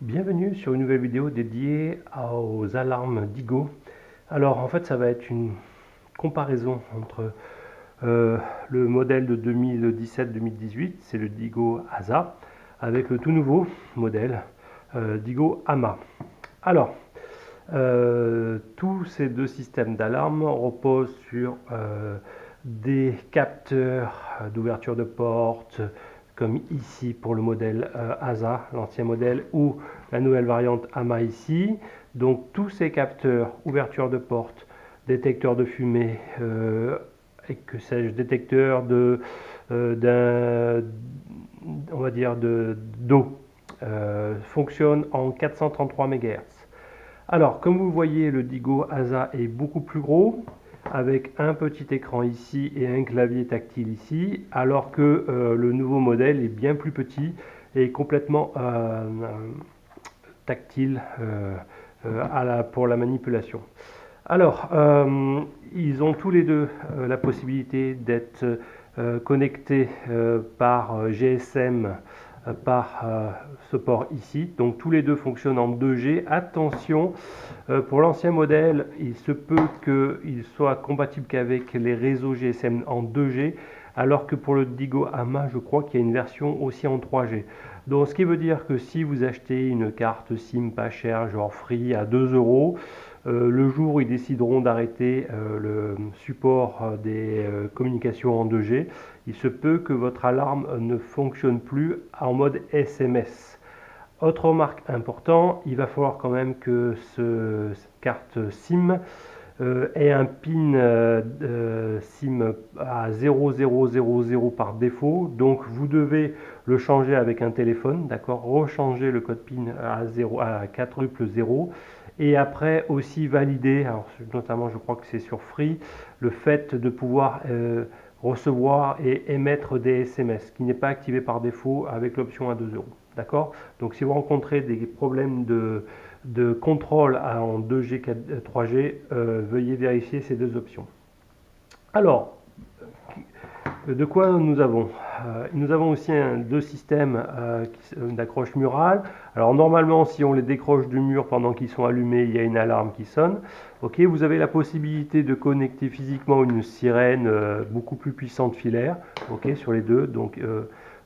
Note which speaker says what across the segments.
Speaker 1: Bienvenue sur une nouvelle vidéo dédiée aux alarmes Digo. Alors en fait ça va être une comparaison entre le modèle de 2017-2018, c'est le Digo ASA, avec le tout nouveau modèle Digo AMA. Alors tous ces deux systèmes d'alarme reposent sur des capteurs d'ouverture de porte, comme ici pour le modèle ASA, l'ancien modèle, ou la nouvelle variante AMA ici. Donc tous ces capteurs, ouverture de porte, détecteur de fumée, et que sais-je, détecteur on va dire d'eau, fonctionnent en 433 MHz. Alors, comme vous voyez, le Digo ASA est beaucoup plus gros, avec un petit écran ici et un clavier tactile ici, alors que le nouveau modèle est bien plus petit et complètement tactile pour la manipulation. Alors, ils ont tous les deux la possibilité d'être connectés par GSM par ce port ici. Donc tous les deux fonctionnent en 2G. Attention, pour l'ancien modèle, il se peut qu'il soit compatible qu'avec les réseaux GSM en 2G, alors que pour le Digo AMA, je crois qu'il y a une version aussi en 3G. Donc ce qui veut dire que si vous achetez une carte SIM pas chère, genre Free à 2 euros, le jour où ils décideront d'arrêter le support des communications en 2G, il se peut que votre alarme ne fonctionne plus en mode SMS. Autre remarque importante, il va falloir quand même que cette carte SIM ait un PIN SIM à 0000 par défaut, donc vous devez le changer avec un téléphone, d'accord, rechanger le code PIN à 400 et après aussi valider, alors notamment je crois que c'est sur Free, le fait de pouvoir recevoir et émettre des SMS, qui n'est pas activé par défaut avec l'option à 2 euros. D'accord. Donc si vous rencontrez des problèmes de contrôle en 2G, 3G, veuillez vérifier ces deux options. Alors, de quoi nous avons nous avons aussi deux systèmes d'accroche murale. Alors normalement, si on les décroche du mur pendant qu'ils sont allumés, il y a une alarme qui sonne. Ok, vous avez la possibilité de connecter physiquement une sirène beaucoup plus puissante filaire, ok, sur les deux. Donc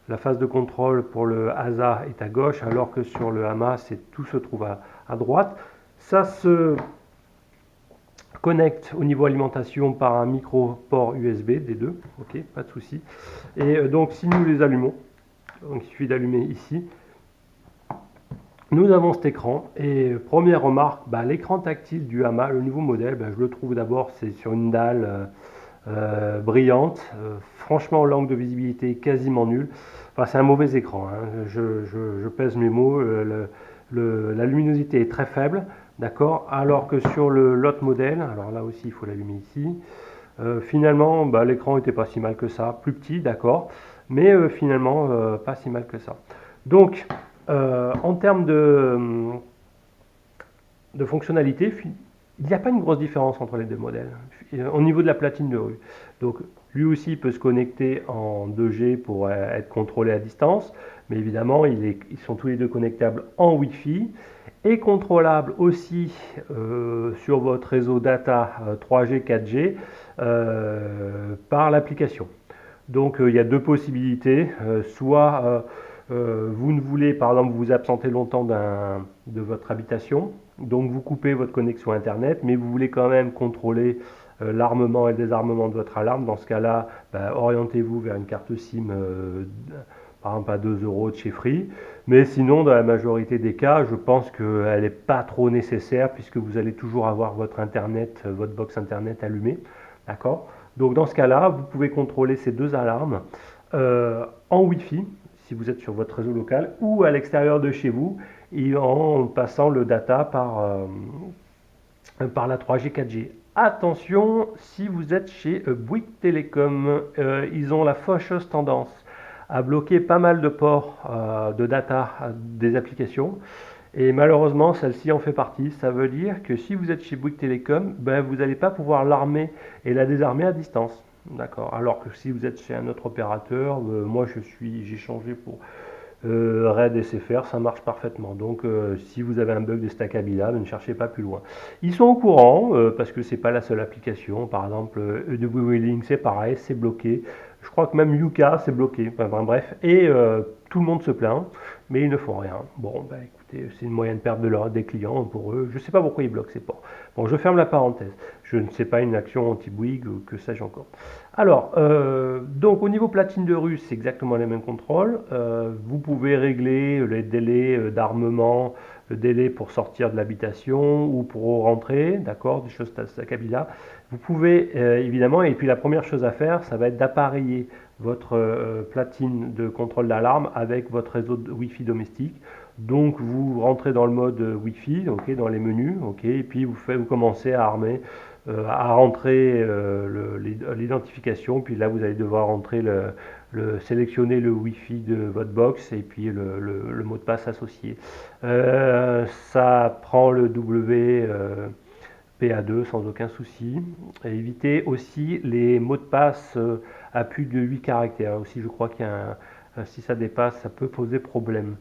Speaker 1: la phase de contrôle pour le ASA est à gauche, alors que sur le AMA, tout se trouve à droite. Ça se connecte au niveau alimentation par un micro port USB des deux, ok, pas de souci. Et donc si nous les allumons, donc il suffit d'allumer ici, nous avons cet écran. Et première remarque, l'écran tactile du AMA, le nouveau modèle, je le trouve d'abord, c'est sur une dalle brillante, franchement l'angle de visibilité est quasiment nul. Enfin, c'est un mauvais écran, hein. Je pèse mes mots, la luminosité est très faible, d'accord, alors que sur l'autre modèle, alors là aussi il faut l'allumer ici, finalement l'écran n'était pas si mal que ça, plus petit, d'accord, mais finalement pas si mal que ça. Donc en termes de fonctionnalité, il n'y a pas une grosse différence entre les deux modèles au niveau de la platine de rue. Donc lui aussi peut se connecter en 2G pour être contrôlé à distance, mais évidemment ils sont tous les deux connectables en Wi-Fi et contrôlables aussi sur votre réseau data 3G, 4G par l'application. Donc il y a deux possibilités, soit vous ne voulez par exemple vous absenter longtemps de votre habitation, donc vous coupez votre connexion internet, mais vous voulez quand même contrôler l'armement et le désarmement de votre alarme. Dans ce cas-là, orientez-vous vers une carte SIM par exemple à 2 euros de chez Free. Mais sinon, dans la majorité des cas, je pense qu'elle n'est pas trop nécessaire puisque vous allez toujours avoir votre internet, votre box internet allumée. D'accord. Donc dans ce cas-là, vous pouvez contrôler ces deux alarmes en Wi-Fi si vous êtes sur votre réseau local ou à l'extérieur de chez vous et en passant le data par la 3G, 4G. Attention, si vous êtes chez Bouygues Télécom, ils ont la fâcheuse tendance à bloquer pas mal de ports de data des applications. Et malheureusement, celle-ci en fait partie. Ça veut dire que si vous êtes chez Bouygues Télécom, vous n'allez pas pouvoir l'armer et la désarmer à distance. D'accord. Alors que si vous êtes chez un autre opérateur, moi j'ai changé pour RAID SFR, ça marche parfaitement. Donc si vous avez un bug de Stackabila, ne cherchez pas plus loin. Ils sont au courant, parce que c'est pas la seule application. Par exemple, EWLink, c'est pareil, c'est bloqué. Je crois que même Yuka, c'est bloqué. Enfin, bref, et tout le monde se plaint, mais ils ne font rien. Bon, bah écoutez, c'est une moyenne perte des clients pour eux. Je ne sais pas pourquoi ils bloquent ces ports. Bon, je ferme la parenthèse. Je ne sais pas une action anti-Bouygues ou que sais-je encore. Alors, donc au niveau platine de russe, c'est exactement les mêmes contrôles. Vous pouvez régler les délais d'armement, le délai pour sortir de l'habitation ou pour rentrer, d'accord, des choses Stackabila. Vous pouvez évidemment, et puis la première chose à faire, ça va être d'appareiller votre platine de contrôle d'alarme avec votre réseau de Wi-Fi domestique. Donc vous rentrez dans le mode Wi-Fi, ok, dans les menus, ok, et puis vous commencez à armer, à rentrer l'identification, puis là vous allez devoir rentrer sélectionner le Wi-Fi de votre box et puis le mot de passe associé. Ça prend le WPA2 sans aucun souci. Et évitez aussi les mots de passe à plus de 8 caractères. Aussi, je crois qu'il y a si ça dépasse, ça peut poser problème.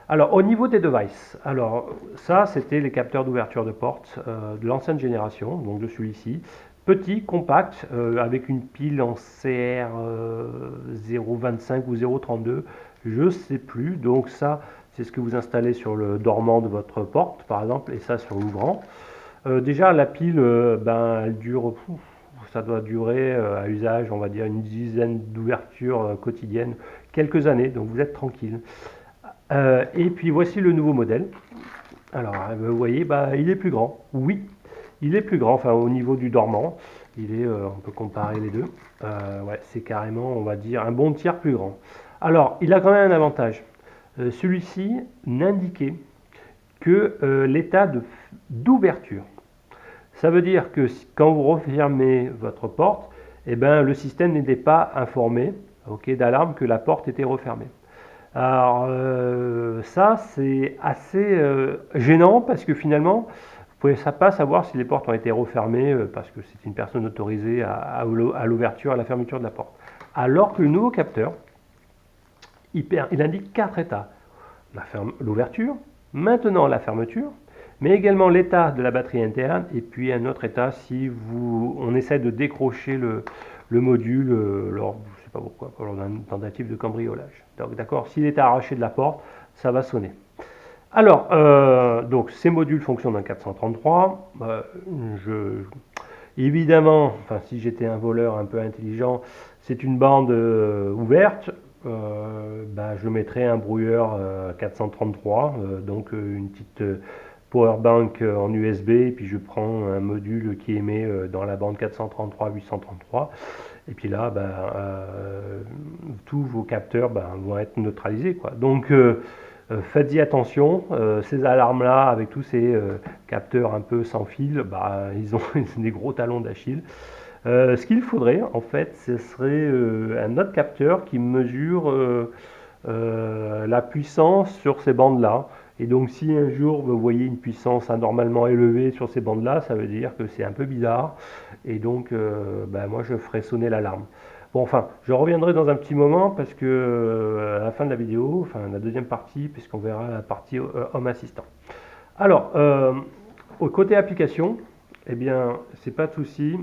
Speaker 1: Alors, au niveau des devices, alors ça, c'était les capteurs d'ouverture de porte de l'ancienne génération, donc de celui-ci. Petit, compact, avec une pile en CR 0,25 ou 0,32, je ne sais plus. Donc ça, c'est ce que vous installez sur le dormant de votre porte, par exemple, et ça sur l'ouvrant. Déjà, la pile, elle dure, ça doit durer à usage, on va dire, une dizaine d'ouvertures quotidiennes, quelques années, donc vous êtes tranquille. Et puis voici le nouveau modèle. Alors, vous voyez, il est plus grand. Oui, il est plus grand, enfin au niveau du dormant. On peut comparer les deux. Ouais, c'est carrément, on va dire, un bon tiers plus grand. Alors, il a quand même un avantage. Celui-ci n'indiquait que l'état d'ouverture. Ça veut dire que quand vous refermez votre porte, le système n'était pas informé, d'alarme que la porte était refermée. Alors ça, c'est assez gênant parce que finalement, vous ne pouvez pas savoir si les portes ont été refermées parce que c'est une personne autorisée à l'ouverture, à la fermeture de la porte. Alors que le nouveau capteur, il indique 4 états. L'ouverture, maintenant la fermeture, mais également l'état de la batterie interne et puis un autre état si on essaie de décrocher le module lors, je ne sais pas pourquoi, lors d'une tentative de cambriolage. Donc d'accord, s'il est arraché de la porte, ça va sonner. Alors, donc ces modules fonctionnent en 433. Évidemment, enfin, si j'étais un voleur un peu intelligent, c'est une bande ouverte. Je mettrais un brouilleur 433, donc une petite powerbank en USB, et puis je prends un module qui émet dans la bande 433-833, et puis là, tous vos capteurs vont être neutralisés, quoi. Donc, faites-y attention, ces alarmes-là, avec tous ces capteurs un peu sans fil, ils ont des gros talons d'Achille. Ce qu'il faudrait, en fait, ce serait un autre capteur qui mesure la puissance sur ces bandes-là. Et donc, si un jour vous voyez une puissance anormalement élevée sur ces bandes-là, ça veut dire que c'est un peu bizarre. Et donc, moi, je ferai sonner l'alarme. Bon, enfin, je reviendrai dans un petit moment parce que à la fin de la vidéo, enfin la deuxième partie, puisqu'on verra la partie Home Assistant. Alors, au côté application, eh bien, c'est pas de souci.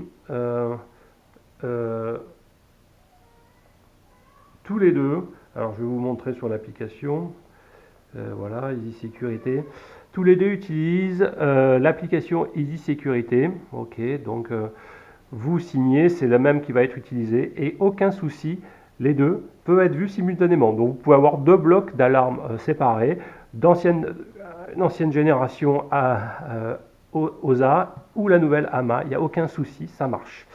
Speaker 1: Tous les deux, alors je vais vous montrer sur l'application. Voilà, Easy Sécurité. Tous les deux utilisent l'application Easy Sécurité. Ok, donc vous signez, c'est la même qui va être utilisée et aucun souci, les deux peuvent être vus simultanément. Donc vous pouvez avoir deux blocs d'alarme séparés, d'ancienne génération OSA ou la nouvelle AMA. Il n'y a aucun souci, ça marche.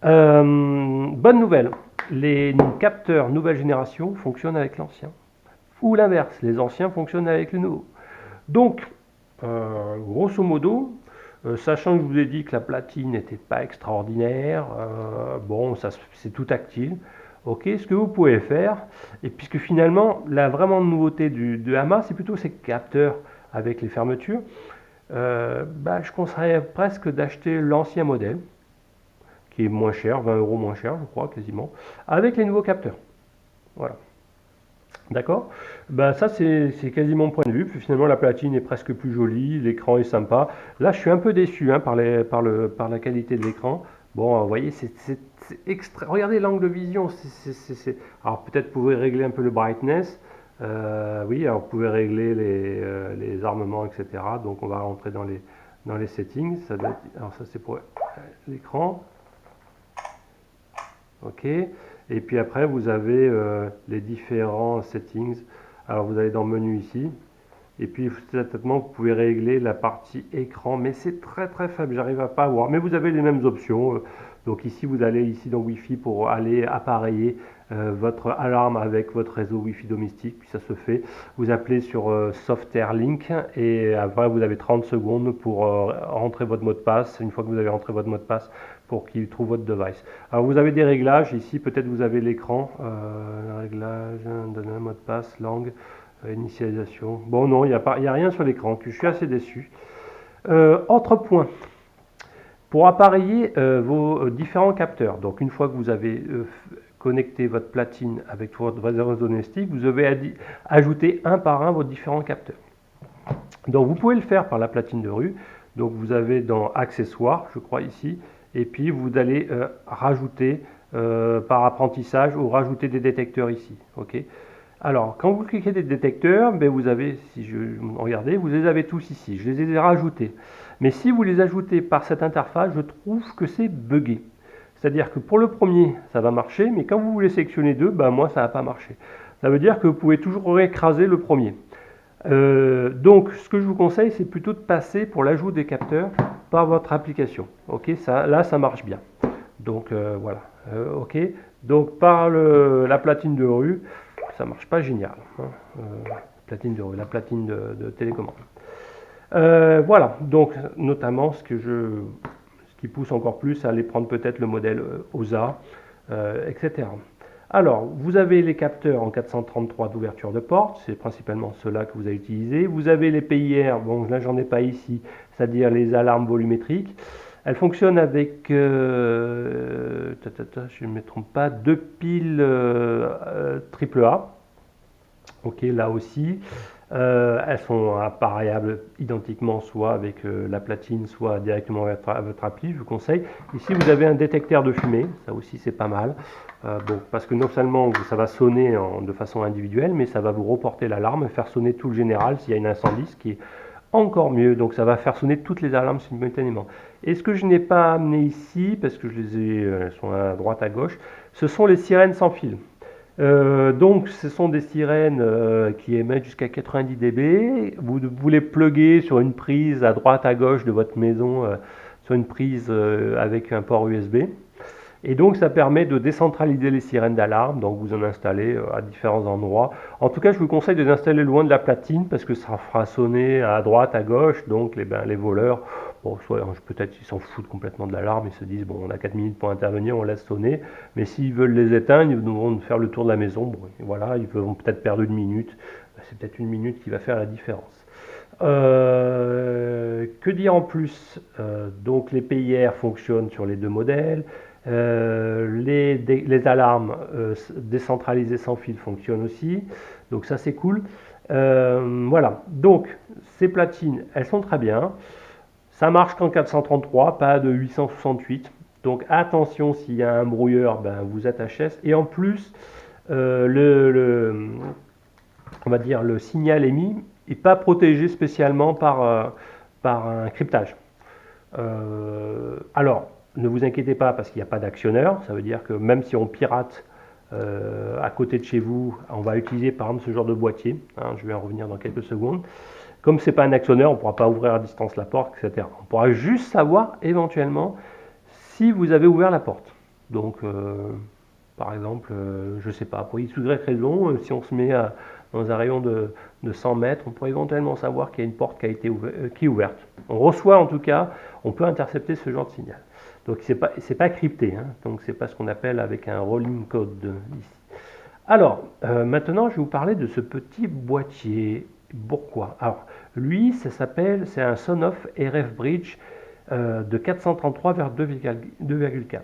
Speaker 1: Bonne nouvelle, les capteurs nouvelle génération fonctionnent avec l'ancien. Ou l'inverse, les anciens fonctionnent avec les nouveaux. Donc, grosso modo, sachant que je vous ai dit que la platine n'était pas extraordinaire, c'est tout tactile. Ok, ce que vous pouvez faire, et puisque finalement, la vraiment nouveauté de Hama, c'est plutôt ces capteurs avec les fermetures, je conseillerais presque d'acheter l'ancien modèle, qui est moins cher, 20 € moins cher, je crois, quasiment, avec les nouveaux capteurs. Voilà. D'accord? Ben, ça, c'est quasi mon point de vue. Puis finalement, la platine est presque plus jolie, l'écran est sympa. Là, je suis un peu déçu hein, par la qualité de l'écran. Bon, vous voyez, c'est extra. Regardez l'angle de vision. Alors, peut-être vous pouvez régler un peu le brightness. Oui, alors vous pouvez régler les armements, etc. Donc, on va rentrer dans les settings. Alors, ça, c'est pour l'écran. OK. Et puis après, vous avez les différents settings. Alors, vous allez dans menu ici. Et puis, certainement, vous pouvez régler la partie écran. Mais c'est très, très faible. J'arrive à pas voir. Mais vous avez les mêmes options. Donc ici, vous allez ici dans Wi-Fi pour aller appareiller votre alarme avec votre réseau Wi-Fi domestique. Puis ça se fait. Vous appelez sur Software Link. Et après, vous avez 30 secondes pour rentrer votre mot de passe. Une fois que vous avez rentré votre mot de passe, pour qu'il trouve votre device. Alors vous avez des réglages, ici peut-être vous avez l'écran, réglage, donner un mot de passe, langue, initialisation. Bon non, il n'y a rien sur l'écran, je suis assez déçu. Autre point, pour appareiller vos différents capteurs, donc une fois que vous avez connecté votre platine avec votre réseau domestique, vous devez ajouter un par un vos différents capteurs. Donc vous pouvez le faire par la platine de rue, donc vous avez dans accessoires, je crois ici, et puis vous allez rajouter par apprentissage ou rajouter des détecteurs ici. Ok. Alors quand vous cliquez des détecteurs, ben vous avez, si je regardez, vous les avez tous ici. Je les ai rajoutés. Mais si vous les ajoutez par cette interface, je trouve que c'est buggé. C'est-à-dire que pour le premier, ça va marcher, mais quand vous voulez sélectionner deux, ben moi ça va pas marcher. Ça veut dire que vous pouvez toujours écraser le premier. Donc, ce que je vous conseille, c'est plutôt de passer pour l'ajout des capteurs par votre application. Ok, là, ça marche bien. Donc, voilà. Ok, donc par la platine de rue, ça marche pas génial. Hein. Platine de rue, la platine de télécommande. Voilà. Donc, notamment, ce qui pousse encore plus à aller prendre peut-être le modèle OSA, etc. Alors, vous avez les capteurs en 433 d'ouverture de porte, c'est principalement ceux-là que vous avez utilisés. Vous avez les PIR, bon là j'en ai pas ici, c'est-à-dire les alarmes volumétriques. Elles fonctionnent avec, je ne me trompe pas, 2 piles AAA. Ok, là aussi. Elles sont apparayables identiquement, soit avec la platine, soit directement à votre appli, je vous conseille. Ici, vous avez un détecteur de fumée, ça aussi c'est pas mal. Bon, parce que non seulement ça va sonner de façon individuelle, mais ça va vous reporter l'alarme, faire sonner tout le général s'il y a une incendie, ce qui est encore mieux. Donc ça va faire sonner toutes les alarmes simultanément. Et ce que je n'ai pas amené ici, parce que elles sont à droite à gauche, ce sont les sirènes sans fil. Donc ce sont des sirènes qui émettent jusqu'à 90 dB. Vous les pluguez sur une prise à droite à gauche de votre maison, sur une prise avec un port USB. Et donc ça permet de décentraliser les sirènes d'alarme, donc vous en installez à différents endroits. En tout cas, je vous conseille de les installer loin de la platine parce que ça fera sonner à droite, à gauche, donc les voleurs, bon, soit peut-être ils s'en foutent complètement de l'alarme, ils se disent bon on a 4 minutes pour intervenir, on laisse sonner, mais s'ils veulent les éteindre, ils devront faire le tour de la maison, bon, voilà, ils vont peut-être perdre une minute, c'est peut-être une minute qui va faire la différence. Que dire en plus? Donc les PIR fonctionnent sur les deux modèles. Les alarmes décentralisées sans fil fonctionnent aussi, donc ça c'est cool. Voilà, donc ces platines, elles sont très bien. Ça marche qu'en 433, pas de 868. Donc attention, s'il y a un brouilleur, ben, vous êtes HS. Et en plus, on va dire le signal émis n'est pas protégé spécialement par un cryptage. Alors, ne vous inquiétez pas parce qu'il n'y a pas d'actionneur. Ça veut dire que même si on pirate à côté de chez vous, on va utiliser par exemple ce genre de boîtier. Hein, je vais en revenir dans quelques secondes. Comme ce n'est pas un actionneur, on ne pourra pas ouvrir à distance la porte, etc. On pourra juste savoir éventuellement si vous avez ouvert la porte. Donc, par exemple, je ne sais pas, pour X ou Y raison, si on se met dans un rayon de 100 mètres, on pourrait éventuellement savoir qu'il y a une porte qui a été qui est ouverte. On reçoit en tout cas, on peut intercepter ce genre de signal. Donc c'est pas crypté, hein, donc c'est pas ce qu'on appelle avec un rolling code ici. Alors, maintenant je vais vous parler de ce petit boîtier. Pourquoi? Alors, lui, c'est un Sonoff RF Bridge de 433 vers 2,4.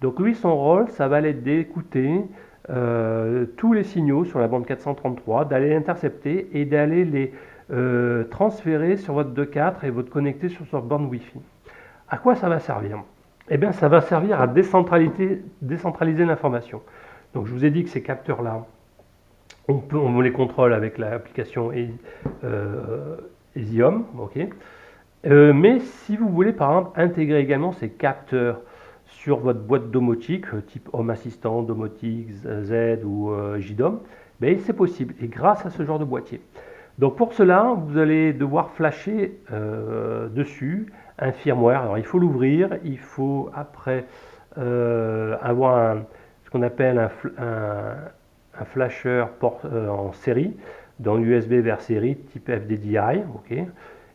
Speaker 1: Donc lui, son rôle, ça va être d'écouter tous les signaux sur la bande 433, d'aller les intercepter et d'aller les transférer sur votre 2.4 et votre connecter sur votre bande Wi-Fi. À quoi ça va servir? Eh bien, ça va servir à décentraliser l'information. Donc, je vous ai dit que ces capteurs-là, on les contrôle avec l'application Easium, ok. Mais si vous voulez, par exemple, intégrer également ces capteurs sur votre boîte domotique, type Home Assistant, Domotique, Z ou JDOM, ben, c'est possible, et grâce à ce genre de boîtier. Donc pour cela, vous allez devoir flasher dessus un firmware. Alors il faut l'ouvrir, il faut après avoir ce qu'on appelle un flasher en série, dans l'USB vers série, type FDDI. Okay.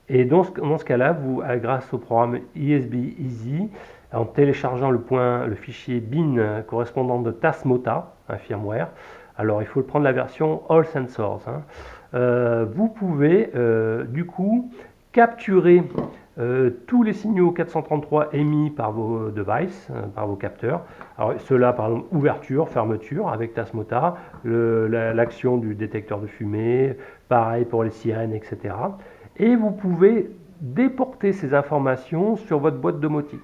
Speaker 1: Et dans ce cas-là, grâce au programme ESB Easy, en téléchargeant le fichier bin correspondant de Tasmota, un firmware, alors il faut prendre la version All Sensors, vous pouvez du coup capturer tous les signaux 433 émis par vos devices, par vos capteurs. Alors ceux-là, par exemple, ouverture, fermeture avec Tasmota, l'action du détecteur de fumée, pareil pour les sirènes, etc. Et vous pouvez déporter ces informations sur votre boîte domotique.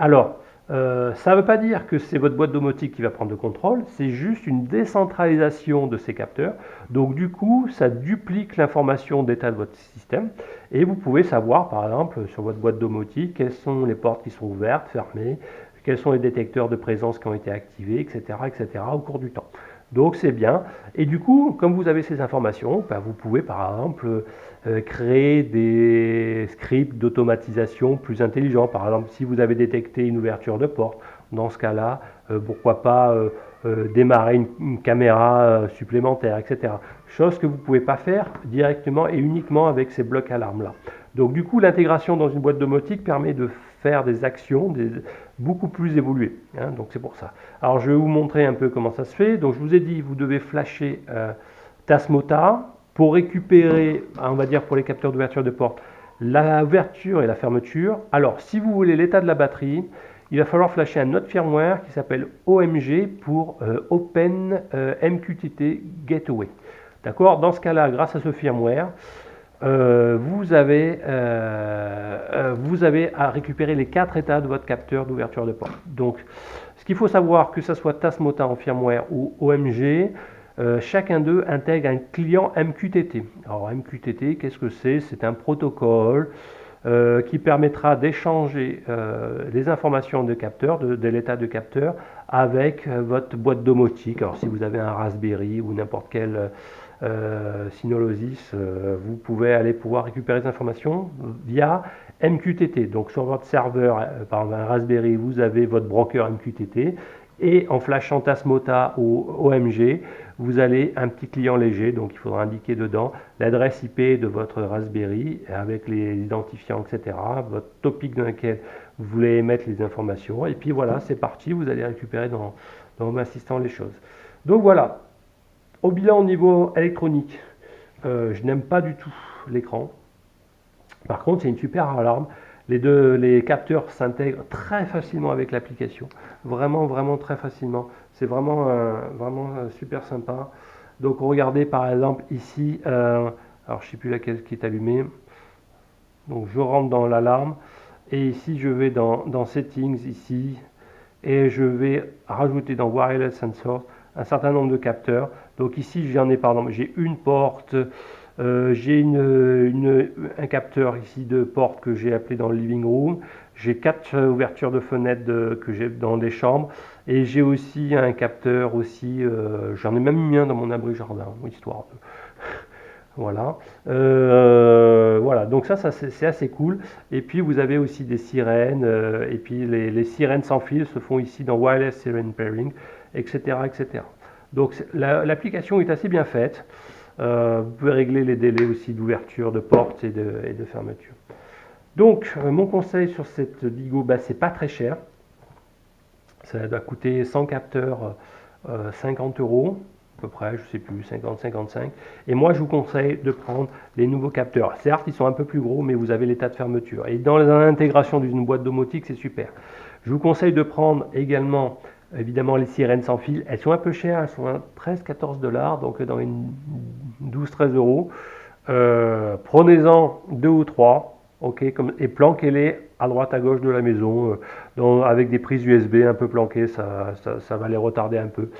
Speaker 1: Alors, ça ne veut pas dire que c'est votre boîte domotique qui va prendre le contrôle, c'est juste une décentralisation de ces capteurs. Donc du coup, ça duplique l'information d'état de votre système et vous pouvez savoir, par exemple, sur votre boîte domotique, quelles sont les portes qui sont ouvertes, fermées, quels sont les détecteurs de présence qui ont été activés, etc., etc., au cours du temps. Donc c'est bien. Et du coup, comme vous avez ces informations, ben, vous pouvez par exemple créer des scripts d'automatisation plus intelligents. Par exemple, si vous avez détecté une ouverture de porte, dans ce cas-là, pourquoi pas démarrer une caméra supplémentaire, etc. Chose que vous ne pouvez pas faire directement et uniquement avec ces blocs alarmes-là. Donc du coup, l'intégration dans une boîte domotique permet de faire des actions beaucoup plus évoluées. Donc c'est pour ça. Alors je vais vous montrer un peu comment ça se fait. Donc je vous ai dit, vous devez flasher Tasmota pour récupérer, on va dire pour les capteurs d'ouverture de porte, l'ouverture et la fermeture. Alors si vous voulez l'état de la batterie, il va falloir flasher un autre firmware qui s'appelle OMG pour Open MQTT Gateway. D'accord? Dans ce cas-là, grâce à ce firmware, vous avez à récupérer les 4 états de votre capteur d'ouverture de porte. Donc, ce qu'il faut savoir, que ce soit Tasmota en firmware ou OMG, chacun d'eux intègre un client MQTT. Alors, MQTT, qu'est-ce que c'est? C'est un protocole qui permettra d'échanger les informations de capteur, de l'état de capteur, avec votre boîte domotique. Alors, si vous avez un Raspberry ou n'importe quel Synolosis, vous pouvez aller pouvoir récupérer des informations via MQTT. Donc sur votre serveur, par exemple un Raspberry, vous avez votre broker MQTT et en flashant Tasmota ou OMG, vous allez un petit client léger, donc il faudra indiquer dedans l'adresse IP de votre Raspberry avec les identifiants, etc., votre topic dans lequel vous voulez mettre les informations, et puis voilà, c'est parti, vous allez récupérer dans Home Assistant les choses. Donc voilà. Au bilan au niveau électronique, je n'aime pas du tout l'écran. Par contre, c'est une super alarme. Les capteurs s'intègrent très facilement avec l'application. Vraiment, vraiment très facilement. C'est vraiment, super sympa. Donc, regardez par exemple ici, alors je ne sais plus laquelle qui est allumée. Donc, je rentre dans l'alarme. Et ici, je vais dans Settings, ici. Et je vais rajouter dans Wireless Sensors un certain nombre de capteurs. Donc ici, j'en ai par exemple, j'ai une porte, j'ai un capteur ici de porte que j'ai appelé dans le living room, j'ai 4 ouvertures de fenêtres que j'ai dans les chambres, et j'ai aussi un capteur aussi, j'en ai même mis un dans mon abri jardin, histoire de... Voilà. Voilà, donc ça c'est assez cool. Et puis vous avez aussi des sirènes, et puis les sirènes sans fil se font ici dans Wireless Siren Pairing, etc. etc. Donc l'application est assez bien faite. Vous pouvez régler les délais aussi d'ouverture de porte et de fermeture. Donc mon conseil sur cette Digo, c'est pas très cher. Ça doit coûter 100 capteurs 50 € à peu près, je sais plus, 50-55. Et moi, je vous conseille de prendre les nouveaux capteurs. Certes, ils sont un peu plus gros, mais vous avez l'état de fermeture. Et dans l'intégration d'une boîte domotique, c'est super. Je vous conseille de prendre également Évidemment, les sirènes sans fil, elles sont un peu chères, elles sont à 13-14 $, donc dans une 12-13 euros. Prenez-en 2 ou 3, ok, et planquez-les à droite à gauche de la maison, avec des prises USB un peu planquées, ça va les retarder un peu.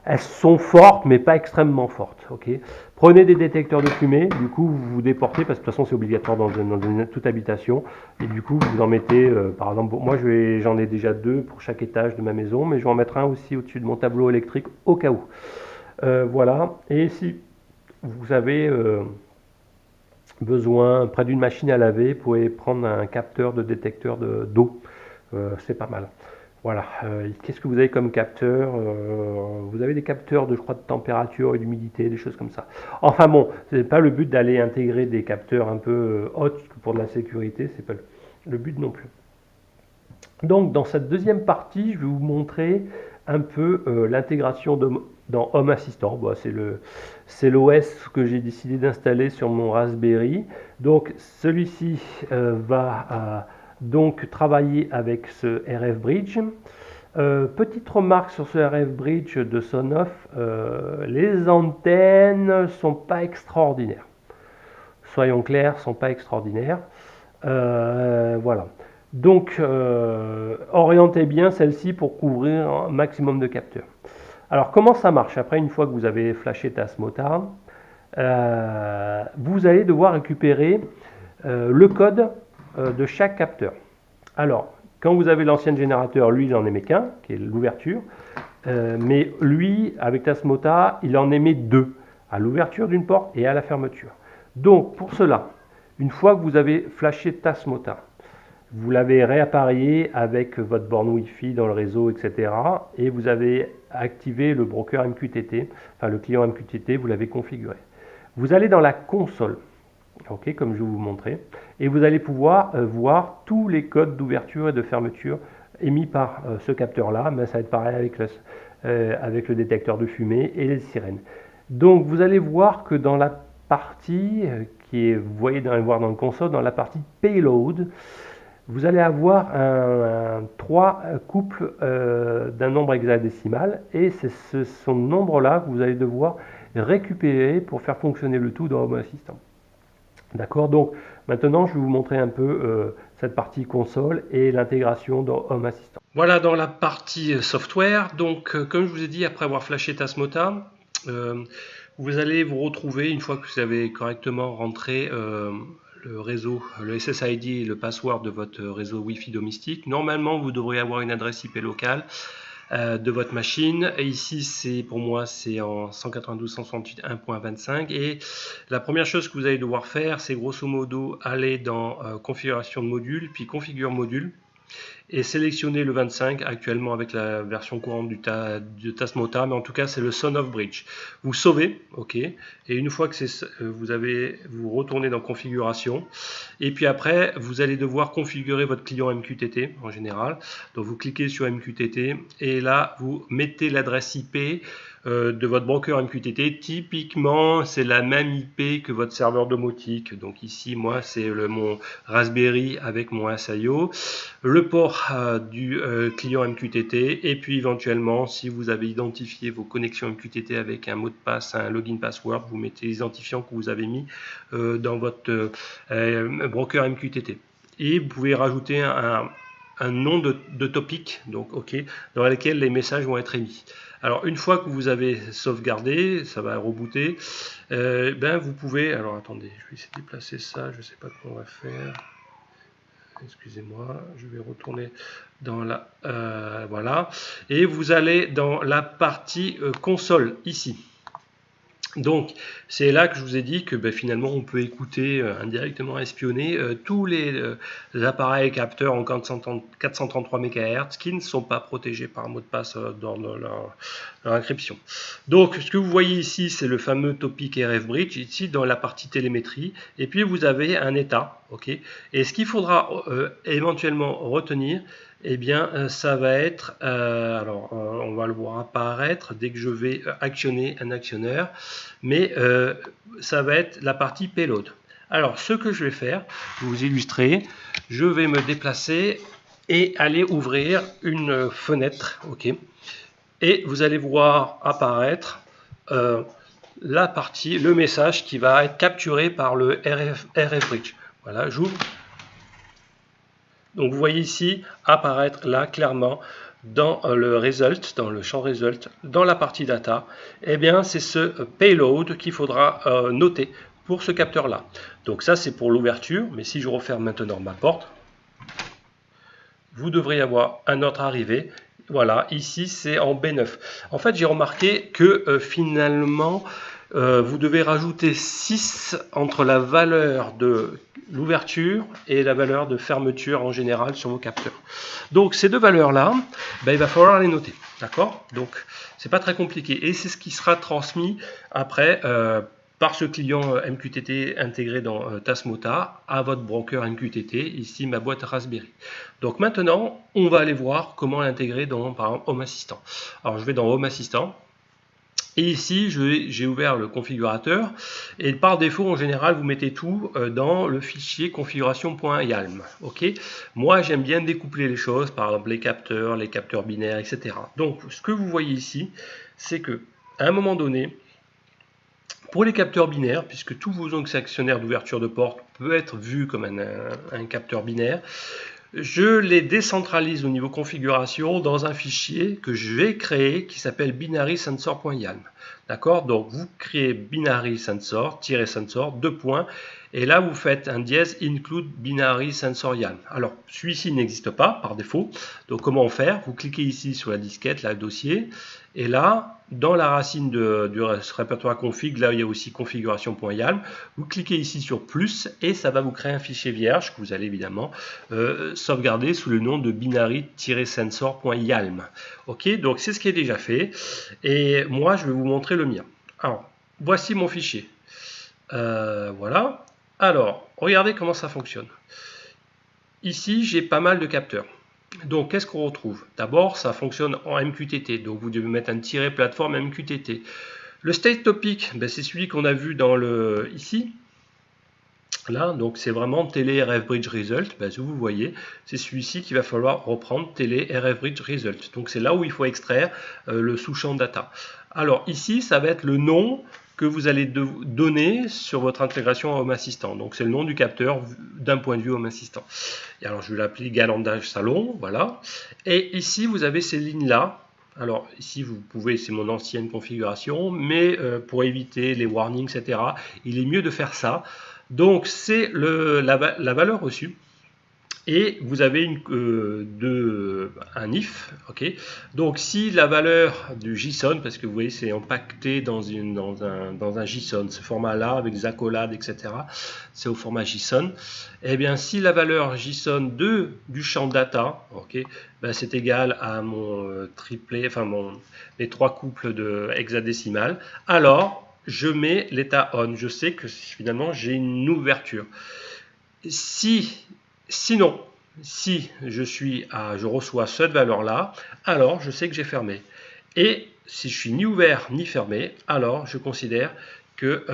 Speaker 1: Elles sont fortes, mais pas extrêmement fortes. Ok. Prenez des détecteurs de fumée, du coup vous vous déportez, parce que de toute façon c'est obligatoire dans toute habitation, et du coup vous en mettez, par exemple, moi j'en ai déjà 2 pour chaque étage de ma maison, mais je vais en mettre un aussi au-dessus de mon tableau électrique au cas où. Voilà, et si vous avez besoin, près d'une machine à laver, vous pouvez prendre un capteur de détecteur d'eau, c'est pas mal. Voilà, qu'est-ce que vous avez comme capteur? Vous avez des capteurs je crois, de température et d'humidité, des choses comme ça. Enfin bon, c'est pas le but d'aller intégrer des capteurs un peu hautes pour de la sécurité, c'est pas le but non plus. Donc dans cette deuxième partie, je vais vous montrer un peu l'intégration dans Home Assistant. Bon, c'est l'OS que j'ai décidé d'installer sur mon Raspberry. Donc celui-ci va donc travailler avec ce RF Bridge. Petite remarque sur ce RF Bridge de Sonoff, les antennes sont pas extraordinaires. Soyons clairs, sont pas extraordinaires. Voilà. Donc, orientez bien celle-ci pour couvrir un maximum de capteurs. Alors, comment ça marche? Après, une fois que vous avez flashé Tasmota, vous allez devoir récupérer le code de chaque capteur. Alors, quand vous avez l'ancien générateur, lui, il n'en émet qu'un, qui est l'ouverture. Mais lui, avec Tasmota, il en émet 2, à l'ouverture d'une porte et à la fermeture. Donc, pour cela, une fois que vous avez flashé Tasmota, vous l'avez réappareillé avec votre borne Wi-Fi dans le réseau, etc. Et vous avez activé le broker MQTT, enfin le client MQTT, vous l'avez configuré. Vous allez dans la console, ok, comme je vais vous montrer, et vous allez pouvoir voir tous les codes d'ouverture et de fermeture émis par ce capteur-là. Mais ça va être pareil avec le détecteur de fumée et les sirènes. Donc vous allez voir que dans la partie qui est, vous voyez voir dans le console, dans la partie payload, vous allez avoir trois couples d'un nombre hexadécimal, et c'est ce nombre-là que vous allez devoir récupérer pour faire fonctionner le tout dans Home Assistant. D'accord, donc maintenant je vais vous montrer un peu cette partie console et l'intégration dans Home Assistant. Voilà dans la partie software. Donc comme je vous ai dit, après avoir flashé Tasmota, vous allez vous retrouver, une fois que vous avez correctement rentré le réseau, le SSID et le password de votre réseau Wi-Fi domestique. Normalement, vous devriez avoir une adresse IP locale de votre machine. Et ici, c'est pour moi, c'est en 192.168.1.25. Et la première chose que vous allez devoir faire, c'est grosso modo aller dans configuration de module, puis configure module, et sélectionner le 25, actuellement avec la version courante de Tasmota, mais en tout cas c'est le Sonoff Bridge. Vous sauvez, ok, et une fois que vous retournez dans configuration, et puis après vous allez devoir configurer votre client MQTT en général. Donc vous cliquez sur MQTT et là vous mettez l'adresse IP de votre broker MQTT. Typiquement c'est la même IP que votre serveur domotique. Donc ici moi c'est mon Raspberry avec mon SIO, le port du client MQTT, et puis éventuellement si vous avez identifié vos connexions MQTT avec un mot de passe, un login password, vous mettez l'identifiant que vous avez mis dans votre broker MQTT, et vous pouvez rajouter un nom de topic, donc ok, dans lequel les messages vont être émis. Alors une fois que vous avez sauvegardé, ça va rebooter, vous pouvez, alors attendez, je vais essayer de déplacer ça, je ne sais pas comment on va faire. Excusez-moi, je vais retourner dans la... voilà. Et vous allez dans la partie console, ici. Donc, c'est là que je vous ai dit que finalement, on peut écouter indirectement, espionner tous les appareils capteurs en 433 MHz qui ne sont pas protégés par un mot de passe dans leur encryption. Donc, ce que vous voyez ici, c'est le fameux topic RF Bridge, ici dans la partie télémétrie. Et puis, vous avez un état. Okay, et ce qu'il faudra éventuellement retenir, eh bien, ça va être, on va le voir apparaître dès que je vais actionner un actionneur, mais ça va être la partie payload. Alors, ce que je vais faire, pour vous illustrer, je vais me déplacer et allez ouvrir une fenêtre, ok, et vous allez voir apparaître la partie, le message qui va être capturé par le RF Bridge. Voilà, j'ouvre. Donc vous voyez ici apparaître là clairement dans le result, dans le champ result, dans la partie data, eh bien c'est ce payload qu'il faudra noter pour ce capteur là. Donc ça c'est pour l'ouverture, mais si je referme maintenant ma porte, vous devrez avoir un autre arrivé. Voilà, ici c'est en B9. En fait j'ai remarqué que finalement vous devez rajouter 6 entre la valeur de l'ouverture et la valeur de fermeture en général sur vos capteurs. Donc ces deux valeurs-là, ben, il va falloir les noter. D'accord? Donc c'est pas très compliqué. Et c'est ce qui sera transmis après par ce client MQTT intégré dans Tasmota à votre broker MQTT, ici ma boîte Raspberry. Donc maintenant, on va aller voir comment l'intégrer dans par exemple Home Assistant. Alors je vais dans Home Assistant. Et ici, j'ai ouvert le configurateur et par défaut, en général, vous mettez tout dans le fichier configuration.yalm. Okay, moi, j'aime bien découpler les choses, par exemple les capteurs binaires, etc. Donc, ce que vous voyez ici, c'est que à un moment donné, pour les capteurs binaires, puisque tous vos actionnaires d'ouverture de porte peut être vu comme un capteur binaire, je les décentralise au niveau configuration dans un fichier que je vais créer qui s'appelle binary-sensor.yalm. D'accord? Donc vous créez binary sensor, -sensor, 2 points, et là vous faites un dièse include binary sensor YALM. Alors celui-ci n'existe pas par défaut, donc comment faire? Vous cliquez ici sur la disquette, là, le dossier, et là, dans la racine du répertoire config, là il y a aussi configuration.yalm, vous cliquez ici sur plus et ça va vous créer un fichier vierge que vous allez évidemment sauvegarder sous le nom de binary-sensor.yalm. Ok, donc c'est ce qui est déjà fait et moi je vais vous montrer le mien. Alors, voici mon fichier. Voilà. Alors, regardez comment ça fonctionne. Ici, j'ai pas mal de capteurs. Donc, qu'est-ce qu'on retrouve? D'abord, ça fonctionne en MQTT. Donc, vous devez mettre un tiret plateforme MQTT. Le state topic, ben, c'est celui qu'on a vu dans le ici. Là, donc c'est vraiment télé RF Bridge Result. Ben, vous voyez, c'est celui-ci qu'il va falloir reprendre, télé RF Bridge Result. Donc, c'est là où il faut extraire le sous-champ data. Alors, ici, ça va être le nom que vous allez donner sur votre intégration à Home Assistant. Donc c'est le nom du capteur d'un point de vue Home Assistant. Et alors je vais l'appeler galandage salon, voilà. Et ici vous avez ces lignes-là. Alors ici vous pouvez, c'est mon ancienne configuration, mais pour éviter les warnings, etc., il est mieux de faire ça. Donc c'est la valeur reçue. Et vous avez un if, ok. Donc si la valeur du JSON, parce que vous voyez c'est empaqueté dans un JSON, ce format-là avec des accolades, etc. C'est au format JSON. Et bien si la valeur JSON du champ data, ok, ben, c'est égal à mon triplet, enfin les 3 couples de hexadécimal, alors je mets l'état on. Je sais que finalement j'ai une ouverture. Sinon, si je reçois cette valeur-là, alors je sais que j'ai fermé. Et si je suis ni ouvert ni fermé, alors je considère que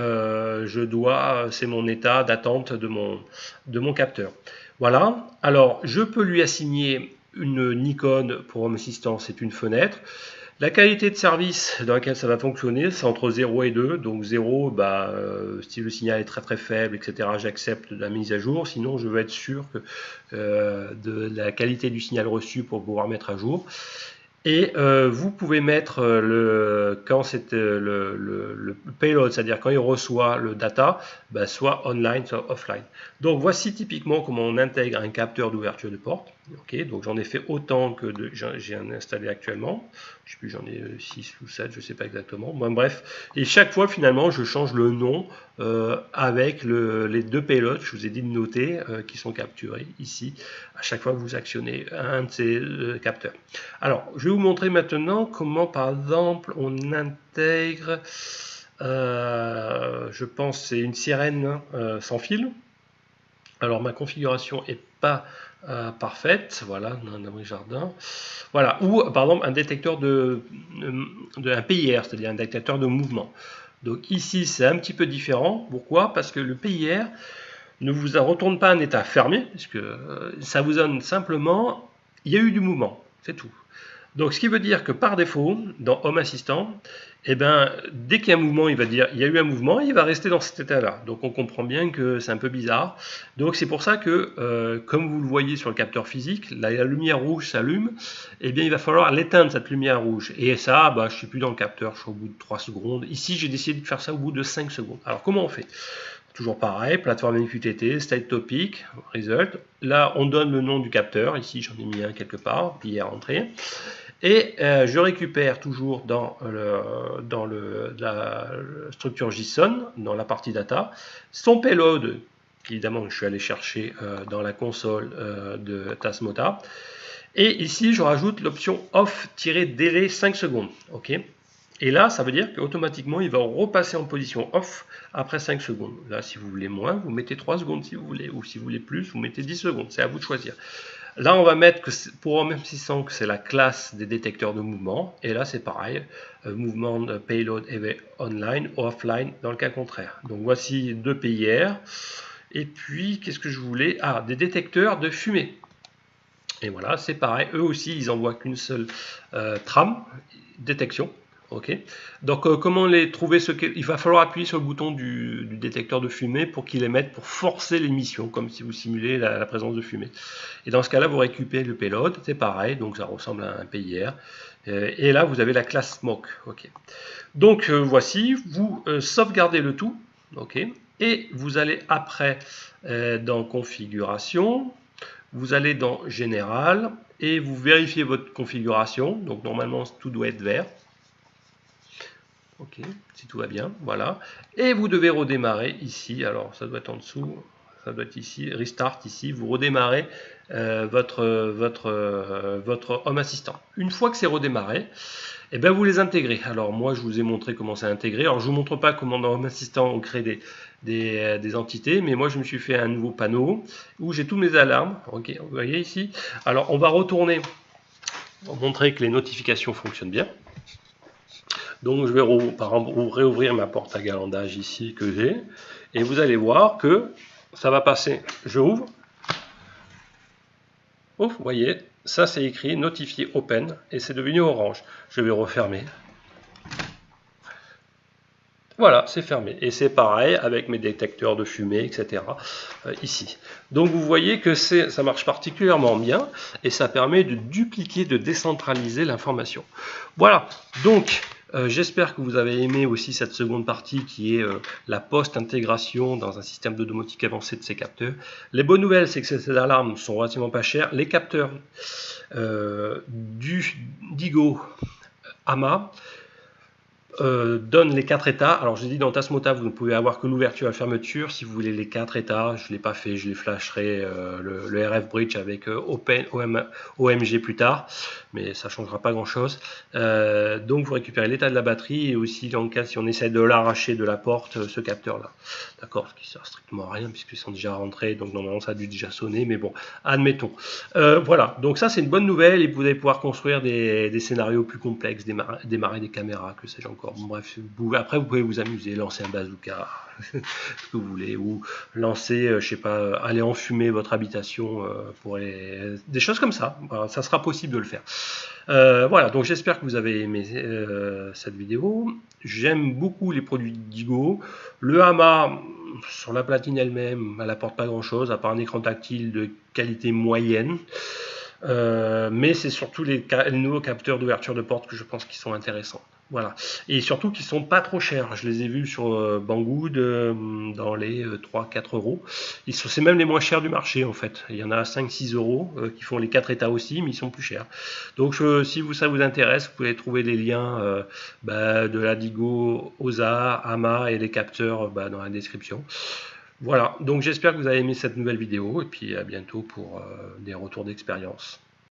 Speaker 1: c'est mon état d'attente de mon capteur. Voilà, alors je peux lui assigner une icône pour Home Assistant, c'est une fenêtre. La qualité de service dans laquelle ça va fonctionner, c'est entre 0 et 2. Donc 0, bah, si le signal est très très faible, etc., j'accepte la mise à jour. Sinon, je veux être sûr de la qualité du signal reçu pour pouvoir mettre à jour. Et vous pouvez mettre quand c'est le payload, c'est-à-dire quand il reçoit le data, bah, soit online, soit offline. Donc voici typiquement comment on intègre un capteur d'ouverture de porte. Okay, donc j'en ai fait autant que j'ai installé actuellement. Je sais plus, j'en ai 6 ou 7, je ne sais pas exactement. Bon, bref, et chaque fois finalement je change le nom avec les 2 payloads, je vous ai dit de noter, qui sont capturés ici, à chaque fois que vous actionnez un de ces capteurs. Alors, je vais vous montrer maintenant comment par exemple on intègre, je pense c'est une sirène sans fil. Alors ma configuration n'est pas parfaite, voilà, un abri jardin, voilà, ou par exemple un détecteur un PIR, c'est-à-dire un détecteur de mouvement. Donc ici c'est un petit peu différent, pourquoi? Parce que le PIR ne vous retourne pas un état fermé, puisque ça vous donne simplement il y a eu du mouvement, c'est tout. Donc ce qui veut dire que par défaut, dans Home Assistant, eh ben, dès qu'il y a un mouvement, il va dire il y a eu un mouvement, et il va rester dans cet état-là. Donc on comprend bien que c'est un peu bizarre. Donc c'est pour ça que, comme vous le voyez sur le capteur physique, la lumière rouge s'allume, eh bien il va falloir l'éteindre cette lumière rouge. Et ça, bah, je ne suis plus dans le capteur, je suis au bout de 3 secondes. Ici, j'ai décidé de faire ça au bout de 5 secondes. Alors comment on fait? Toujours pareil, plateforme MQTT, state topic, result. Là, on donne le nom du capteur. Ici, j'en ai mis un quelque part, puis il est rentré. Et je récupère toujours dans la structure JSON, dans la partie data, son payload, évidemment, je suis allé chercher dans la console de Tasmota. Et ici, je rajoute l'option off-délai 5 secondes. OK. Et là, ça veut dire qu'automatiquement, il va repasser en position off après 5 secondes. Là, si vous voulez moins, vous mettez 3 secondes si vous voulez. Ou si vous voulez plus, vous mettez 10 secondes. C'est à vous de choisir. Là, on va mettre que pour Home Assistant que c'est la classe des détecteurs de mouvement. Et là, c'est pareil. Mouvement payload online ou offline dans le cas contraire. Donc, voici 2 PIR. Et puis, qu'est-ce que je voulais? Ah, des détecteurs de fumée. Et voilà, c'est pareil. Eux aussi, ils n'envoient qu'une seule trame, détection. Ok. Donc, comment les trouver? Il va falloir appuyer sur le bouton du détecteur de fumée pour qu'il émette, pour forcer l'émission, comme si vous simulez la présence de fumée. Et dans ce cas-là, vous récupérez le payload, c'est pareil, donc ça ressemble à un PIR. Et là, vous avez la classe smoke. Ok. Donc, voici, vous sauvegardez le tout. Ok. Et vous allez après dans configuration. Vous allez dans Général et vous vérifiez votre configuration. Donc normalement, tout doit être vert. Ok, si tout va bien, voilà. Et vous devez redémarrer ici. Alors ça doit être en dessous, ça doit être ici, Restart ici. Vous redémarrez votre Home Assistant. Une fois que c'est redémarré, et bien vous les intégrez. Alors moi je vous ai montré comment c'est intégré. Alors je vous montre pas comment dans Home Assistant on crée des entités, mais moi je me suis fait un nouveau panneau où j'ai tous mes alarmes. Ok, vous voyez ici. Alors on va retourner pour montrer que les notifications fonctionnent bien. Donc je vais par exemple réouvrir ma porte à galandage ici que j'ai, et vous allez voir que ça va passer. Je ouvre. Ouf, vous voyez, ça c'est écrit notifié open et c'est devenu orange. Je vais refermer. Voilà, c'est fermé. Et c'est pareil avec mes détecteurs de fumée, etc. Ici. Donc vous voyez que ça marche particulièrement bien et ça permet de dupliquer, de décentraliser l'information. Voilà, donc j'espère que vous avez aimé aussi cette seconde partie qui est la post-intégration dans un système de domotique avancé de ces capteurs. Les bonnes nouvelles, c'est que ces alarmes sont relativement pas chères. Les capteurs du Digo AMA donne les 4 états. Alors j'ai dit dans Tasmota vous ne pouvez avoir que l'ouverture et la fermeture. Si vous voulez les 4 états, je ne l'ai pas fait, je les flasherai le RF Bridge avec OMG plus tard, mais ça ne changera pas grand chose. Donc vous récupérez l'état de la batterie et aussi dans le cas si on essaie de l'arracher de la porte, ce capteur là. D'accord, ce qui sert strictement à rien puisqu'ils sont déjà rentrés, donc normalement ça a dû déjà sonner, mais bon, admettons. Voilà, donc ça c'est une bonne nouvelle et vous allez pouvoir construire des scénarios plus complexes, démarrer des caméras, que sais-je encore. Bon, bref, après vous pouvez vous amuser, lancer un bazooka, ce que vous voulez, ou lancer, je sais pas, aller enfumer votre habitation pour des choses comme ça. Voilà, ça sera possible de le faire. Voilà, donc j'espère que vous avez aimé cette vidéo. J'aime beaucoup les produits Digo. Le Hama, sur la platine elle-même, elle n'apporte pas grand-chose, à part un écran tactile de qualité moyenne. Mais c'est surtout les nouveaux capteurs d'ouverture de porte que je pense qui sont intéressants. Voilà. Et surtout qui sont pas trop chers. Je les ai vus sur Banggood dans les 3-4 euros. C'est même les moins chers du marché en fait. Il y en a 5-6 euros qui font les 4 états aussi, mais ils sont plus chers. Donc si ça vous intéresse, vous pouvez trouver les liens de la Digo, OSA, AMA et les capteurs dans la description. Voilà, donc j'espère que vous avez aimé cette nouvelle vidéo et puis à bientôt pour des retours d'expérience.